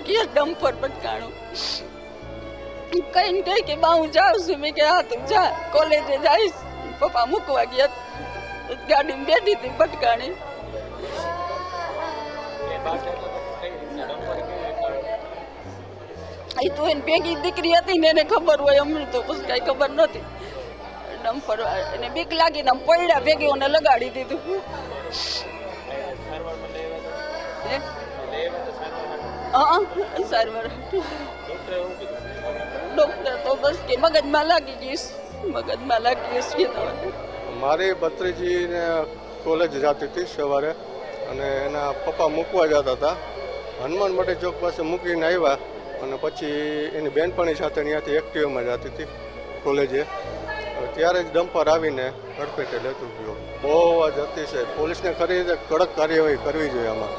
કે ડમ્પર પટકાણું કઈ કહે કે બા હું જાઉં છું. મેં કે હા તું જા, કોલેજે જઈશ. પપ્પા મૂકવા ગયા, ગાડીમાં બેઠી હતી પટકાણી. એ તો એની ભેગી દીકરી હતી ને એને ખબર હોય, અમને તો પછી કઈ ખબર નહોતી. ડમ્પર એને બીક લાગીને આમ પડ્યા ભેગી ઓને લગાડી દીધું. સારવાર ડોક્ટર તો બસ કે મગજમાં લાગી ગઈશ, મગજમાં લાગી ગઈશ કે મારી ભત્રીજીને કોલેજ જતી હતી સવારે અને એના પપ્પા મૂકવા જતા હતા. હનુમાન મઢી ચોક પાસે મૂકીને આવ્યા અને પછી એની બેનપણી સાથે ત્યાંથી એક્ટિવામાં જતી હતી કોલેજે. ત્યારે જ ડમ્પર આવીને હડફેટે લેતું ગયો. બહુ જ અતિશય. પોલીસને ખરી રીતે કડક કાર્યવાહી કરવી જોઈએ આમાં.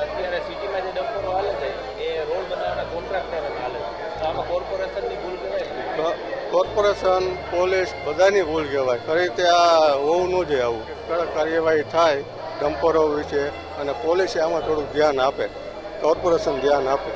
અત્યારે સિટીમાં જે ડમ્પરો હાલે છે એ રોડ બનાવવાના કોન્ટ્રાક્ટર હાલે છે, તો આમાં કોર્પોરેશનની ભૂલ કહેવાય. કોર્પોરેશન, પોલીસ બધાની ભૂલ કહેવાય. ખરી રીતે આ હોવું ન જોઈએ. આવું કડક કાર્યવાહી થાય ડમ્પરો વિશે અને પોલીસે આમાં થોડુંક ધ્યાન આપે, કોર્પોરેશન ધ્યાન આપે.